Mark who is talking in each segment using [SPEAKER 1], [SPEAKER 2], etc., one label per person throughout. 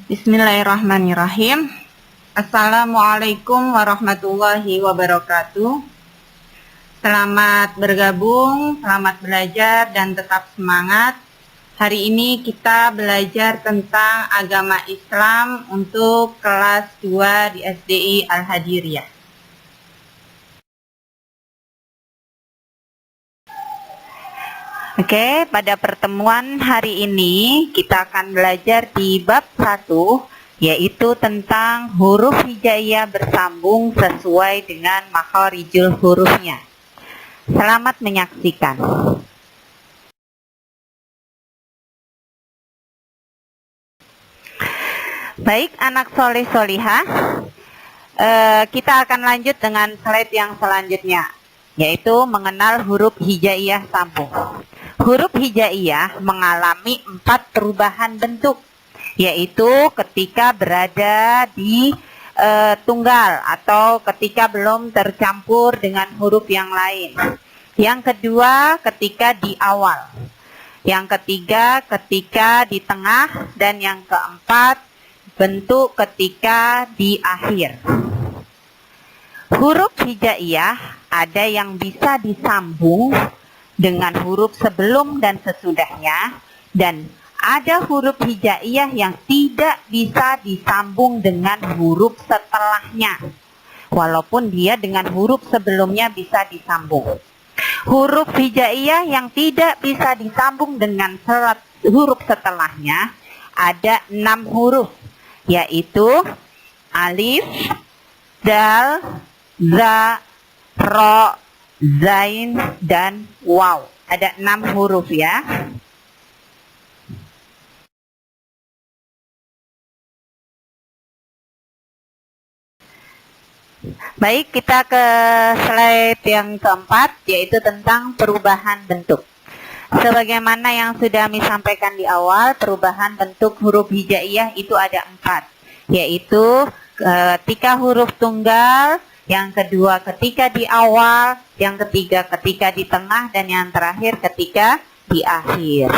[SPEAKER 1] Bismillahirrahmanirrahim. Assalamualaikum warahmatullahi wabarakatuh. Selamat bergabung, selamat belajar, dan tetap semangat. Hari ini kita belajar tentang agama Islam untuk kelas 2 di SDI Al-Hadiriyah. Oke, pada pertemuan hari ini kita akan belajar di bab 1, yaitu tentang huruf hijaiyah bersambung sesuai dengan makharijul hurufnya. Selamat menyaksikan. Baik, anak soleh solihah, kita akan lanjut dengan slide yang selanjutnya, yaitu mengenal huruf hijaiyah sambung. Huruf hijaiyah mengalami 4 perubahan bentuk, yaitu ketika berada di tunggal atau ketika belum tercampur dengan huruf yang lain. Yang kedua, ketika di awal. Yang ketiga, ketika di tengah. Dan yang keempat, bentuk ketika di akhir. Huruf hijaiyah ada yang bisa disambung dengan huruf sebelum dan sesudahnya, dan ada huruf hijaiyah yang tidak bisa disambung dengan huruf setelahnya, walaupun dia dengan huruf sebelumnya bisa disambung. Huruf hijaiyah yang tidak bisa disambung dengan huruf setelahnya ada 6 huruf, yaitu alif, dal, za, ro, zain, dan waw. Ada 6 huruf ya. Baik, kita ke slide yang keempat, yaitu tentang perubahan bentuk. Sebagaimana yang sudah kami sampaikan di awal, perubahan bentuk huruf hijaiyah itu ada 4, yaitu ketika huruf tunggal, yang kedua ketika di awal, yang ketiga ketika di tengah, dan yang terakhir ketika di akhir.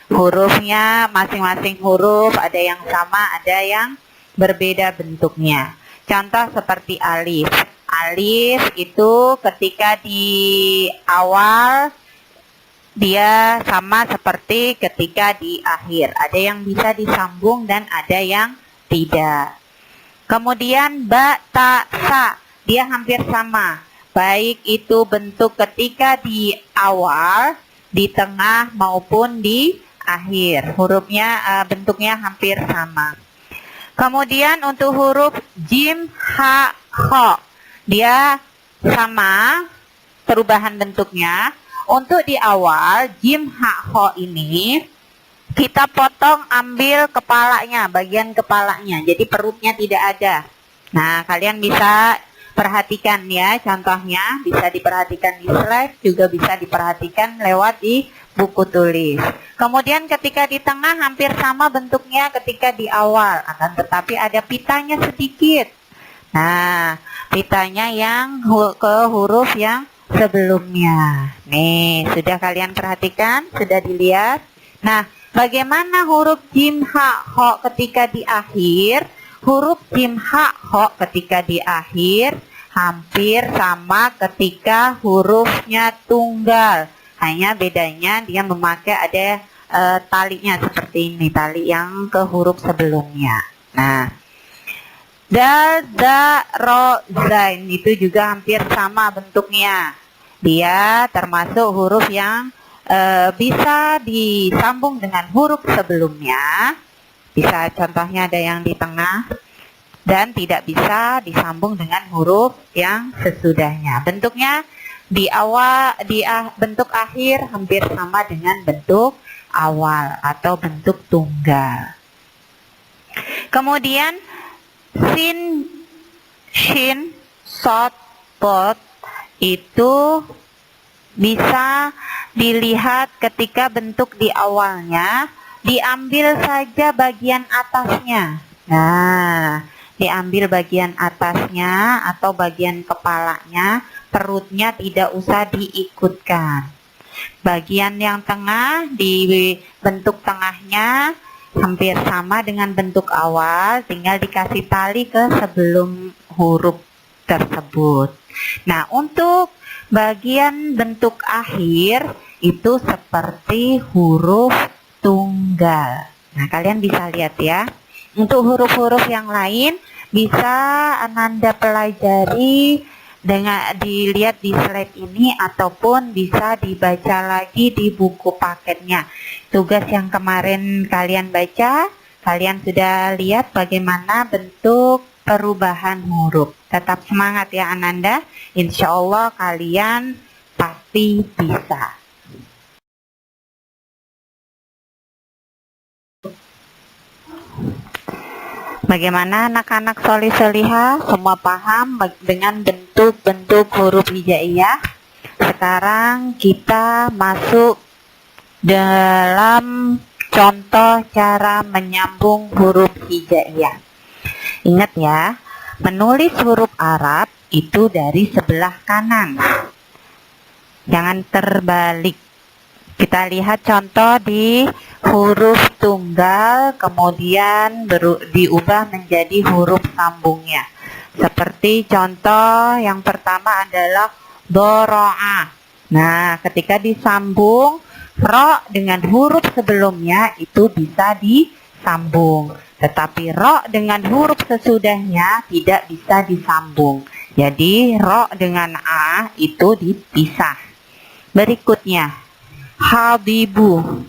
[SPEAKER 1] Hurufnya, masing-masing huruf ada yang sama, ada yang berbeda bentuknya. Contoh seperti alif. Alif itu ketika di awal dia sama seperti ketika di akhir. Ada yang bisa disambung dan ada yang tidak. Kemudian ba, ta, sa, dia hampir sama, baik itu bentuk ketika di awal, di tengah, maupun di akhir. Hurufnya, bentuknya hampir sama. Kemudian untuk huruf jim, ha, kho, dia sama perubahan bentuknya. Untuk di awal, jim, ha, kho ini kita potong, ambil kepalanya, bagian kepalanya, jadi perutnya tidak ada. Nah, kalian bisa perhatikan ya, contohnya bisa diperhatikan di slide, juga bisa diperhatikan lewat di buku tulis. Kemudian ketika di tengah hampir sama bentuknya ketika di awal, akan tetapi ada pitanya sedikit. Nah, pitanya yang ke huruf yang sebelumnya. Nih, sudah kalian perhatikan? Sudah dilihat? Nah, bagaimana huruf jim, ha, kho ketika di akhir? Huruf jim, ha, kho ketika di akhir hampir sama ketika hurufnya tunggal. Hanya bedanya dia memakai ada talinya seperti ini, tali yang ke huruf sebelumnya. Nah, dal, za, ro, zain itu juga hampir sama bentuknya. Dia termasuk huruf yang bisa disambung dengan huruf sebelumnya. Bisa contohnya ada yang di tengah, dan tidak bisa disambung dengan huruf yang sesudahnya. Bentuknya di awal, bentuk akhir hampir sama dengan bentuk awal atau bentuk tunggal. Kemudian sin, shin, sod, pot itu bisa dilihat ketika bentuk di awalnya, diambil saja bagian atasnya. Nah, diambil bagian atasnya atau bagian kepalanya, perutnya tidak usah diikutkan. Bagian yang tengah, di bentuk tengahnya hampir sama dengan bentuk awal, tinggal dikasih tali ke sebelum huruf tersebut. Nah, untuk bagian bentuk akhir itu seperti huruf tunggal. Nah, kalian bisa lihat ya. Untuk huruf-huruf yang lain bisa Ananda pelajari dengan dilihat di slide ini ataupun bisa dibaca lagi di buku paketnya. Tugas yang kemarin kalian baca, kalian sudah lihat bagaimana bentuk perubahan huruf. Tetap semangat ya Ananda. Insya Allah kalian pasti bisa. Bagaimana anak-anak solih solihah? Semua paham dengan bentuk-bentuk huruf hijaiyah? Sekarang kita masuk dalam contoh cara menyambung huruf hijaiyah. Ingat ya, menulis huruf Arab itu dari sebelah kanan. Jangan terbalik. Kita lihat contoh di huruf tunggal, kemudian diubah menjadi huruf sambungnya. Seperti contoh yang pertama adalah doro'a. Nah, ketika disambung, ro dengan huruf sebelumnya itu bisa disambung. Tetapi ro dengan huruf sesudahnya tidak bisa disambung. Jadi, ro dengan a itu dipisah. Berikutnya, hadibu.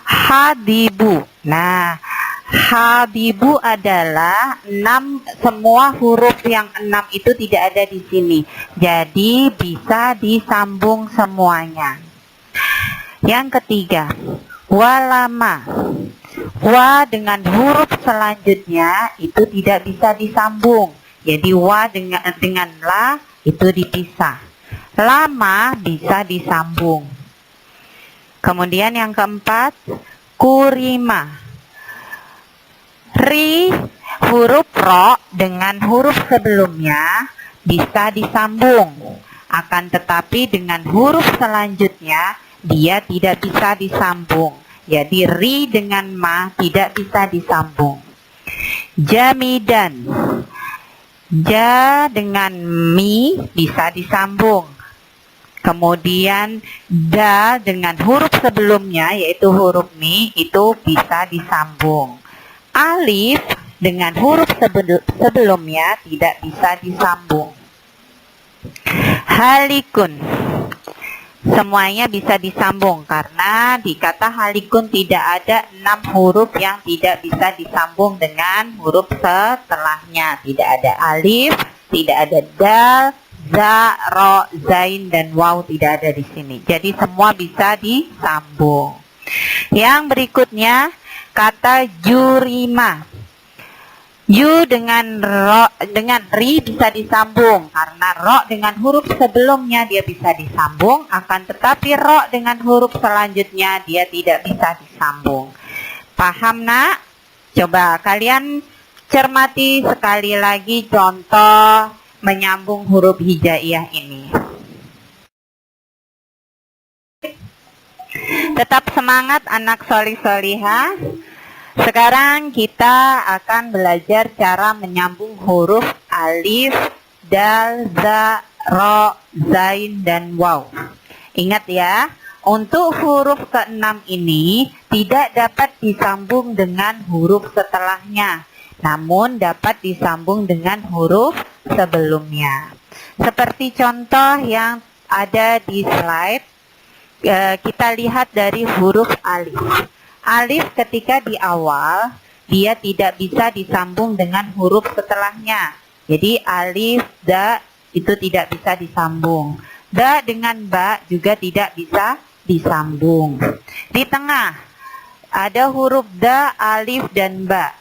[SPEAKER 1] Hadibu. Nah, hadibu adalah 6, semua huruf yang 6 itu tidak ada di sini. Jadi bisa disambung semuanya. Yang ketiga, walama. Wa dengan huruf selanjutnya itu tidak bisa disambung. Jadi wa dengan la itu dipisah. Lama bisa disambung. Kemudian yang keempat, kurima. Ri, huruf ro dengan huruf sebelumnya bisa disambung. Akan tetapi dengan huruf selanjutnya dia tidak bisa disambung. Jadi ri dengan ma tidak bisa disambung. Jamidan. Ja dengan mi bisa disambung. Kemudian da dengan huruf sebelumnya yaitu huruf mi itu bisa disambung. Alif dengan huruf sebelumnya tidak bisa disambung. Halikun. Semuanya bisa disambung karena di kata halikun tidak ada 6 huruf yang tidak bisa disambung dengan huruf setelahnya. Tidak ada alif, tidak ada dal, za, ro, zain, dan waw tidak ada di sini. Jadi semua bisa disambung. Yang berikutnya kata jurima. Yu dengan ro dengan ri bisa disambung karena ro dengan huruf sebelumnya dia bisa disambung, akan tetapi ro dengan huruf selanjutnya dia tidak bisa disambung. Paham nak? Coba kalian cermati sekali lagi contoh menyambung huruf hijaiyah ini. Tetap semangat anak solih solihah. Sekarang kita akan belajar cara menyambung huruf alif, dal, za, ro, zain, dan waw. Ingat ya, untuk huruf ke-6 ini tidak dapat disambung dengan huruf setelahnya, namun dapat disambung dengan huruf sebelumnya. Seperti contoh yang ada di slide, kita lihat dari huruf alif. Alif ketika di awal, dia tidak bisa disambung dengan huruf setelahnya. Jadi alif, da itu tidak bisa disambung. Da dengan ba juga tidak bisa disambung. Di tengah ada huruf da, alif, dan ba.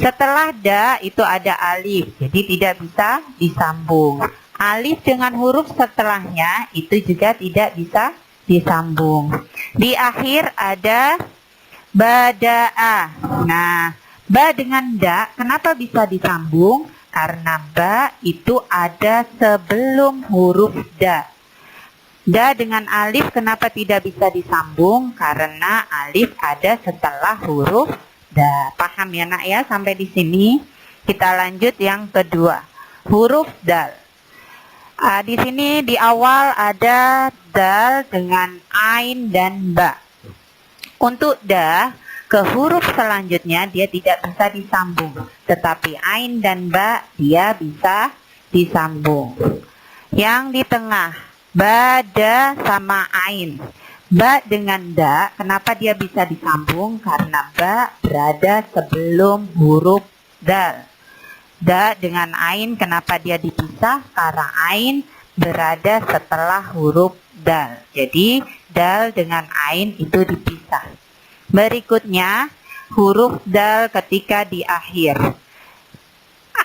[SPEAKER 1] Setelah da itu ada alif, jadi tidak bisa disambung. Alif dengan huruf setelahnya itu juga tidak bisa disambung. Di akhir ada bada'a. Nah, ba dengan da kenapa bisa disambung? Karena ba itu ada sebelum huruf da. Da dengan alif kenapa tidak bisa disambung? Karena alif ada setelah huruf da. Paham ya nak ya sampai di sini? Kita lanjut yang kedua, huruf dal. Di sini di awal ada dal dengan ain dan ba. Untuk da ke huruf selanjutnya dia tidak bisa disambung, tetapi ain dan ba dia bisa disambung. Yang di tengah, ba, da, sama ain. Ba dengan da, kenapa dia bisa disambung? Karena ba berada sebelum huruf dal. Da dengan ain, kenapa dia dipisah? Karena ain berada setelah huruf dal. Jadi, dal dengan ain itu dipisah. Berikutnya, huruf dal ketika di akhir.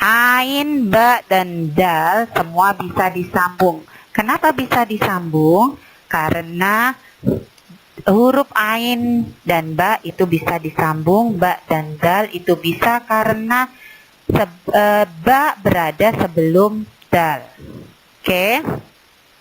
[SPEAKER 1] Ain, ba, dan dal semua bisa disambung. Kenapa bisa disambung? Karena huruf ain dan ba itu bisa disambung, ba dan dal itu bisa karena ba berada sebelum dal. Oke.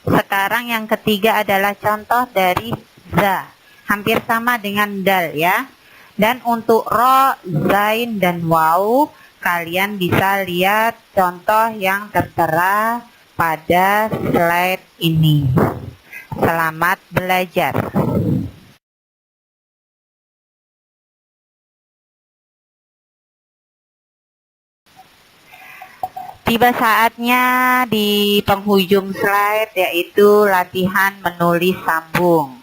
[SPEAKER 1] Sekarang yang ketiga adalah contoh dari za. Hampir sama dengan dal ya. Dan untuk ro, zain, dan waw, kalian bisa lihat contoh yang tertera pada slide ini. Selamat belajar. Tiba saatnya di penghujung slide yaitu latihan menulis sambung.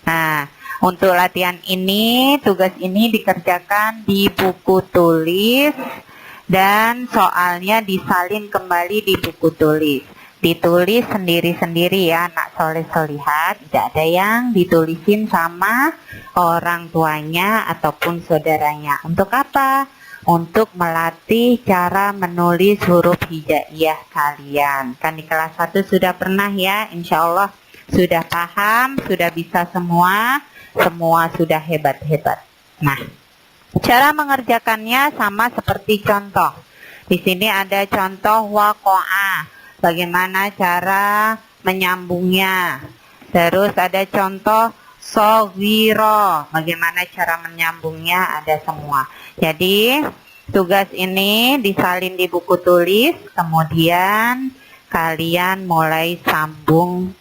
[SPEAKER 1] Nah, untuk latihan ini, tugas ini dikerjakan di buku tulis dan soalnya disalin kembali di buku tulis. Ditulis sendiri-sendiri ya anak soleh solihat, tidak ada yang ditulisin sama orang tuanya ataupun saudaranya. Untuk apa? Untuk melatih cara menulis huruf hijaiyah kalian. Kan di kelas 1 sudah pernah ya, insya Allah sudah paham, sudah bisa semua sudah hebat-hebat. Nah, cara mengerjakannya sama seperti contoh. Di sini ada contoh waqa'a. Bagaimana cara menyambungnya. Terus ada contoh soghiro. Bagaimana cara menyambungnya, ada semua. Jadi tugas ini disalin di buku tulis. Kemudian kalian mulai sambung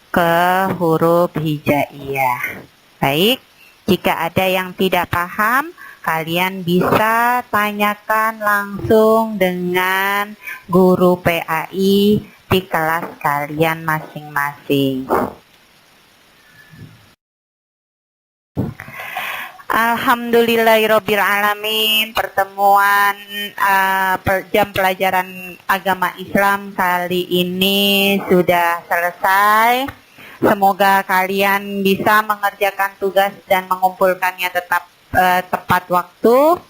[SPEAKER 1] ke huruf hijaiyah. Baik, jika ada yang tidak paham, kalian bisa tanyakan langsung dengan guru PAI di kelas kalian masing-masing. Alhamdulillahirrabbilalamin. Pertemuan jam pelajaran agama Islam kali ini sudah selesai. Semoga kalian bisa mengerjakan tugas dan mengumpulkannya tepat waktu.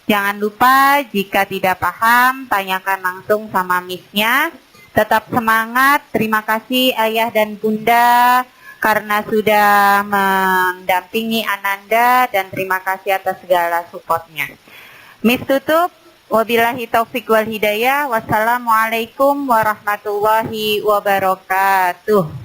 [SPEAKER 1] Jangan lupa jika tidak paham, tanyakan langsung sama miss-nya. Tetap semangat. Terima kasih ayah dan bunda karena sudah mendampingi Ananda, dan terima kasih atas segala supportnya. Miss tutup. Wabillahi taufiq wal hidayah. Wassalamualaikum warahmatullahi wabarakatuh.